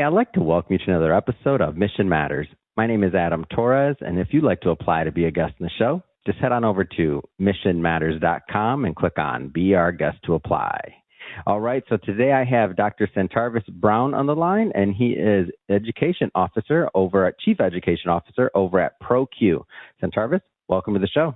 I'd like to welcome you to another episode of Mission Matters. My name is Adam Torres, and if you'd like to apply to be a guest in the show, just head on over to missionmatters.com and click on Be Our Guest to Apply. All right, so today I have Dr. Santarvis Brown on the line, and he is Chief Education Officer over at ProQ. Santarvis, welcome to the show.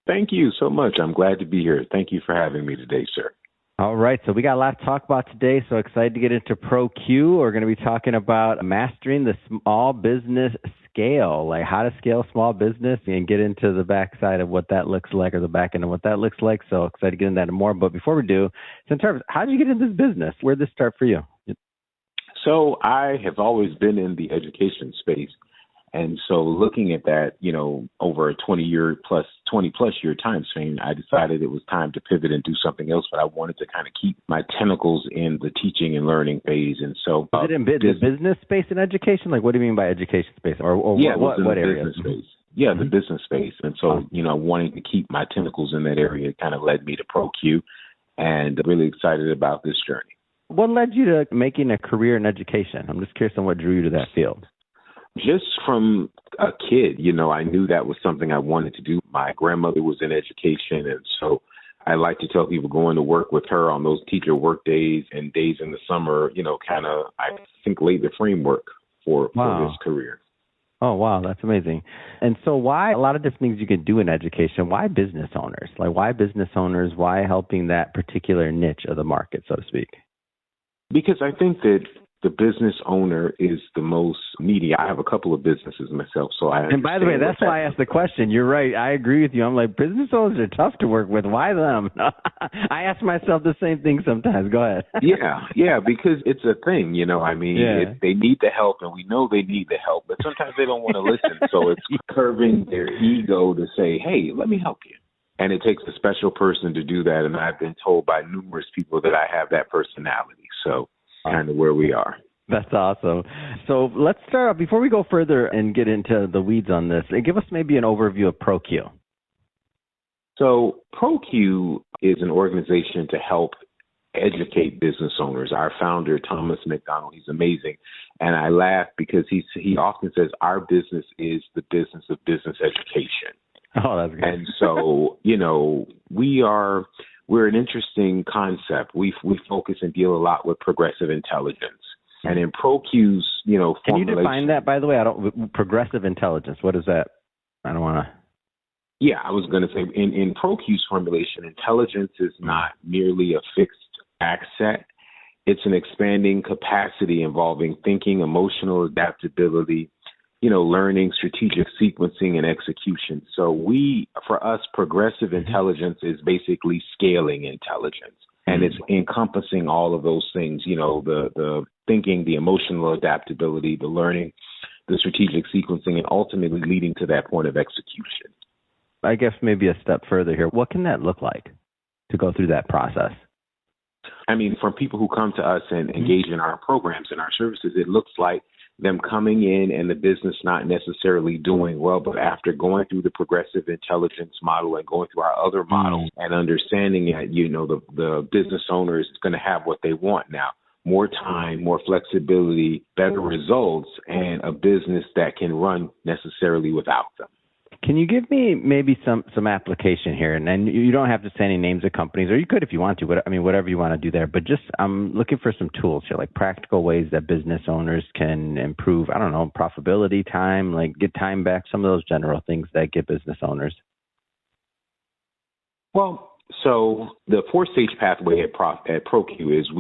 Thank you so much. I'm glad to be here. Thank you for having me today, sir. All right, so we got a lot to talk about today, so excited to get into ProQ. We're going to be talking about mastering the small business scale, like how to scale small business and get into the backside of what that looks like, or the back end of what that looks like. So excited to get into that more. But before we do, Santarvis, how did you get into this business? Where did this start for you? So I have always been in the education space. And so looking at that, over a 20 plus year time frame, I decided it was time to pivot and do something else, but I wanted to kind of keep my tentacles in the teaching and learning phase. And so is it in the business space in education? Like, what do you mean by education space, or what area? Business space. Yeah, the business space. And so, wanting to keep my tentacles in that area kind of led me to ProQ, and really excited about this journey. What led you to making a career in education? I'm just curious on what drew you to that field. Just from a kid, I knew that was something I wanted to do. My grandmother was in education, and so I like to tell people going to work with her on those teacher work days and days in the summer, I think laid the framework for this career. Oh, wow. That's amazing. And so why a lot of different things you can do in education? Why business owners? Like, why business owners? Why helping that particular niche of the market, so to speak? Because I think that the business owner is the most needy. I have a couple of businesses myself, so I. And by the way, that's why I asked the question. You're right. I agree with you. I'm like, business owners are tough to work with. Why them? I ask myself the same thing sometimes. Go ahead. Yeah, because it's a thing. They need the help, and we know they need the help, but sometimes they don't want to listen. So it's curbing their ego to say, "Hey, let me help you." And it takes a special person to do that. And I've been told by numerous people that I have that personality. So kind of where we are. That's awesome. So let's start off, before we go further and get into the weeds on this, give us maybe an overview of ProQ. So ProQ is an organization to help educate business owners. Our founder, Thomas McDonald, he's amazing. And I laugh because he often says our business is the business of business education. Oh, that's good. And so, we're an interesting concept. We focus and deal a lot with progressive intelligence. And in ProQ's, can you define that, by the way? Progressive intelligence. What is that? I don't want to. Yeah, I was going to say in ProQ's formulation, intelligence is not merely a fixed asset. It's an expanding capacity involving thinking, emotional adaptability, learning, strategic sequencing, and execution. So for us, progressive intelligence is basically scaling intelligence. And it's encompassing all of those things, the thinking, the emotional adaptability, the learning, the strategic sequencing, and ultimately leading to that point of execution. I guess maybe a step further here. What can that look like to go through that process? I mean, for people who come to us and engage in our programs and our services, it looks like them coming in and the business not necessarily doing well, but after going through the progressive intelligence model and going through our other models and understanding that, the business owner is going to have what they want now: more time, more flexibility, better results, and a business that can run necessarily without them. Can you give me maybe some application here? And you don't have to say any names of companies, or you could if you want to, but whatever you want to do there. But just I'm looking for some tools here, like practical ways that business owners can improve, profitability, time, like get time back, some of those general things that get business owners. Well, so the 4-stage pathway at ProQ is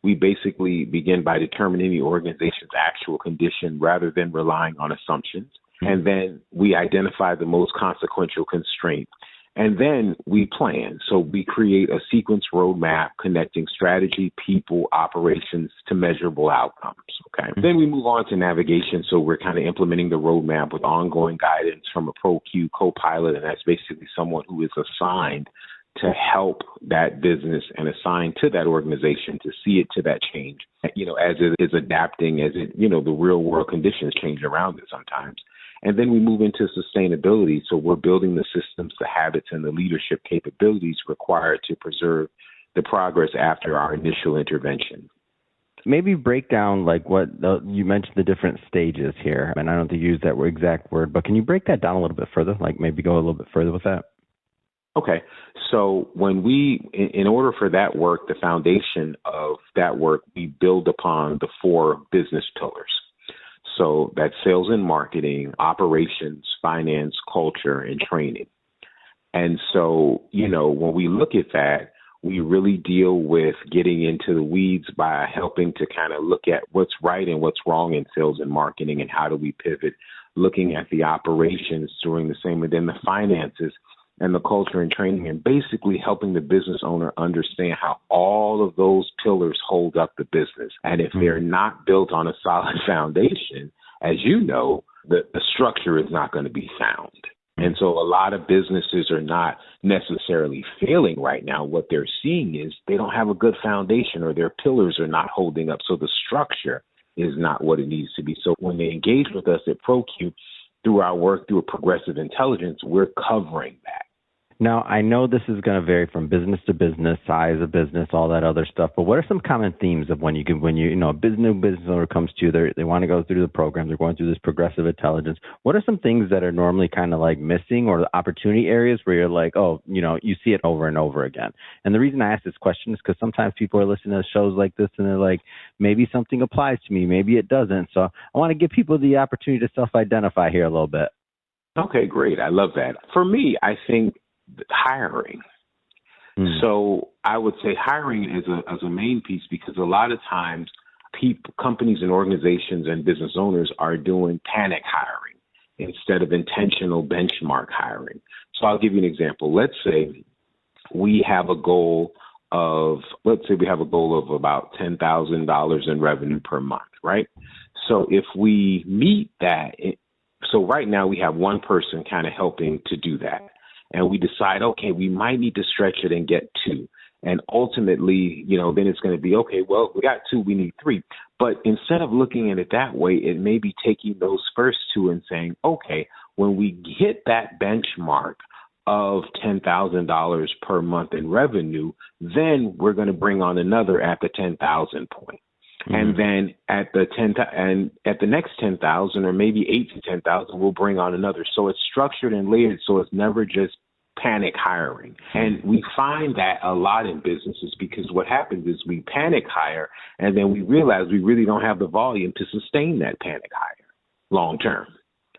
we basically begin by determining the organization's actual condition rather than relying on assumptions. And then we identify the most consequential constraint. And then we plan. So we create a sequence roadmap connecting strategy, people, operations to measurable outcomes. Okay. Then we move on to navigation. So we're kind of implementing the roadmap with ongoing guidance from a ProQ co-pilot. And that's basically someone who is assigned to help that business and assigned to that organization to see it to that change, as it is adapting, as it, the real world conditions change around it sometimes. And then we move into sustainability. So we're building the systems, the habits, and the leadership capabilities required to preserve the progress after our initial intervention. maybe break down like you mentioned the different stages here. And I don't think you use that exact word, but can you break that down a little bit further? Like maybe go a little bit further with that? Okay. So when in order for that work, the foundation of that work, we build upon the 4 business pillars. So that's sales and marketing, operations, finance, culture, and training. And so, when we look at that, we really deal with getting into the weeds by helping to kind of look at what's right and what's wrong in sales and marketing and how do we pivot, looking at the operations, doing the same, and then the finances and the culture and training, and basically helping the business owner understand how all of those pillars hold up the business. And if they're not built on a solid foundation, as you know, the structure is not going to be sound. And so a lot of businesses are not necessarily failing right now. What they're seeing is they don't have a good foundation, or their pillars are not holding up. So the structure is not what it needs to be. So when they engage with us at ProQ through our work through a progressive intelligence, we're covering that. Now, I know this is going to vary from business to business, size of business, all that other stuff. But what are some common themes of when a new business owner comes to you, they want to go through the program, they're going through this progressive intelligence. What are some things that are normally kind of like missing, or the opportunity areas where you're like, you see it over and over again? And the reason I ask this question is because sometimes people are listening to shows like this and they're like, maybe something applies to me, maybe it doesn't. So I want to give people the opportunity to self-identify here a little bit. Okay, great. I love that. For me, I think hiring. So I would say hiring as a main piece, because a lot of times companies and organizations and business owners are doing panic hiring instead of intentional benchmark hiring. So I'll give you an example. Let's say we have a goal of about $10,000 in revenue per month, right? So if we meet that, so right now we have one person kind of helping to do that. And we decide, okay, we might need to stretch it and get 2. And ultimately, then it's going to be, okay, well, we got 2, we need 3. But instead of looking at it that way, it may be taking those first 2 and saying, okay, when we hit that benchmark of $10,000 per month in revenue, then we're going to bring on another at the 10,000 point. And then at the next 10,000, or maybe 8 to 10,000, we'll bring on another. So it's structured and layered, so it's never just panic hiring. And we find that a lot in businesses, because what happens is we panic hire, and then we realize we really don't have the volume to sustain that panic hire long term.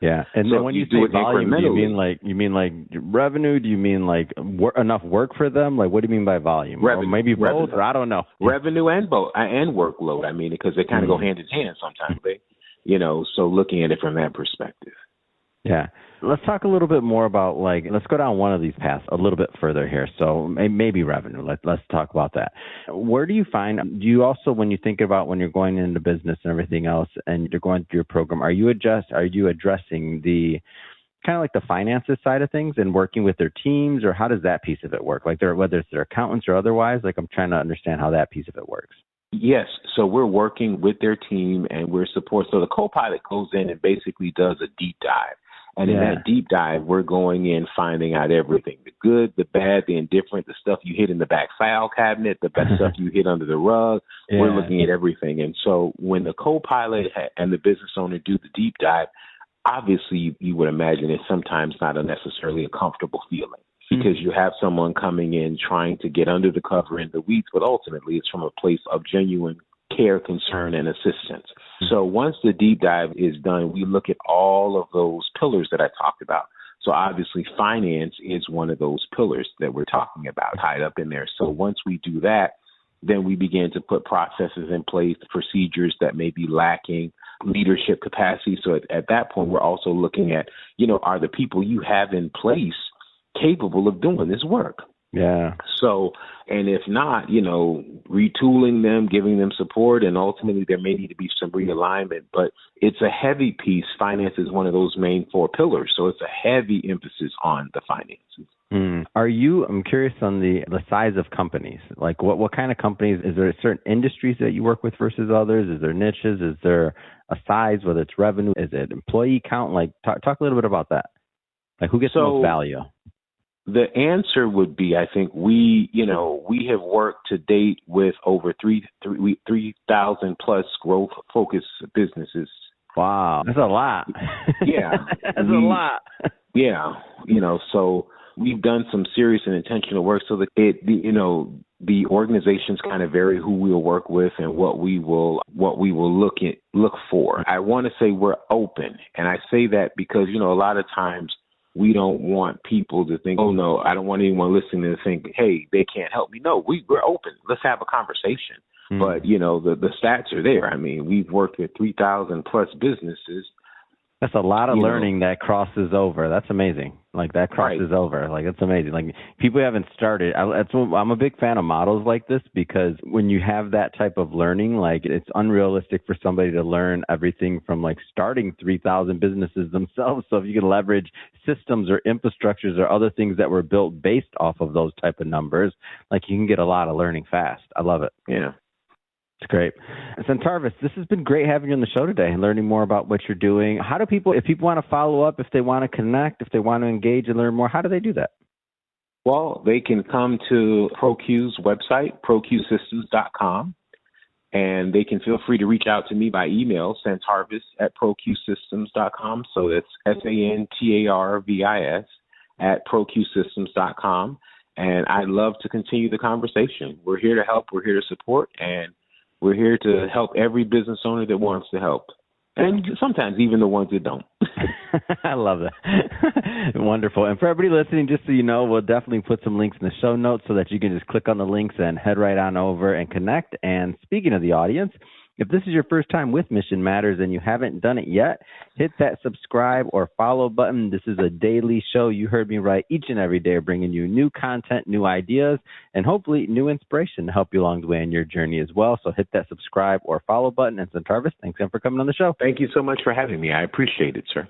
Yeah, and so then when you say volume, do you mean like revenue? Do you mean like enough work for them? Like, what do you mean by volume? Revenue, or maybe both, or I don't know. Revenue and both, and workload. I mean, because they kind of go hand in hand sometimes. So looking at it from that perspective. Yeah. Let's talk a little bit more about, let's go down one of these paths a little bit further here. So maybe revenue. Let's talk about that. Where do you also, when you think about when you're going into business and everything else and you're going through your program, are you addressing the kind of like the finances side of things and working with their teams, or how does that piece of it work? Like whether it's their accountants or otherwise, I'm trying to understand how that piece of it works. Yes. So we're working with their team and we're support. So the co-pilot goes in and basically does a deep dive. And in that deep dive, we're going in, finding out everything, the good, the bad, the indifferent, the stuff you hit in the back file cabinet, the best stuff you hit under the rug. Yeah. We're looking at everything. And so when the co-pilot and the business owner do the deep dive, obviously you would imagine it's sometimes not necessarily a comfortable feeling, because you have someone coming in trying to get under the cover in the weeds, but ultimately it's from a place of genuine care, concern, and assistance. So once the deep dive is done, we look at all of those pillars that I talked about. So obviously finance is one of those pillars that we're talking about tied up in there. So once we do that, then we begin to put processes in place, procedures that may be lacking, leadership capacity. So at that point, we're also looking at, are the people you have in place capable of doing this work? Yeah. So, and if not, retooling them, giving them support, and ultimately there may need to be some realignment, but it's a heavy piece. Finance is one of those main 4 pillars. So it's a heavy emphasis on the finances. I'm curious on the size of companies. Like what kind of companies? Is there certain industries that you work with versus others? Is there niches? Is there a size, whether it's revenue? Is it employee count? Talk a little bit about that. Like who gets the most value? The answer would be, I think we have worked to date with over 3,000 plus growth focused businesses. Wow, that's a lot. Yeah, that's a lot. Yeah, so we've done some serious and intentional work so that the organizations kind of vary who we'll work with and what we will look for. I want to say we're open, and I say that because a lot of times we don't want people to think, oh no, I don't want anyone listening to think, hey, they can't help me. No, we're open. Let's have a conversation. But the stats are there. I mean, we've worked with 3,000 plus businesses. That's a lot of learning that crosses over. That's amazing. Like that crosses over. Like that's amazing. Like people haven't started. I'm a big fan of models like this because when you have that type of learning, like it's unrealistic for somebody to learn everything from like starting 3,000 businesses themselves. So if you can leverage systems or infrastructures or other things that were built based off of those type of numbers, like you can get a lot of learning fast. I love it. Yeah. It's great. Centarvis, this has been great having you on the show today and learning more about what you're doing. How do people, if people want to follow up, if they want to connect, if they want to engage and learn more, how do they do that? Well, they can come to ProQ's website, proqsystems.com, and they can feel free to reach out to me by email, santarvis@proqsystems.com. So that's SANTARVIS @proqsystems.com. And I'd love to continue the conversation. We're here to help. We're here to support. And we're here to help every business owner that wants to help. And sometimes even the ones that don't. I love that. Wonderful. And for everybody listening, just so you know, we'll definitely put some links in the show notes so that you can just click on the links and head right on over and connect. And speaking of the audience, if this is your first time with Mission Matters and you haven't done it yet, hit that subscribe or follow button. This is a daily show. You heard me right. Each and every day, bringing you new content, new ideas, and hopefully new inspiration to help you along the way in your journey as well. So hit that subscribe or follow button. And Centarvis, thanks again for coming on the show. Thank you so much for having me. I appreciate it, sir.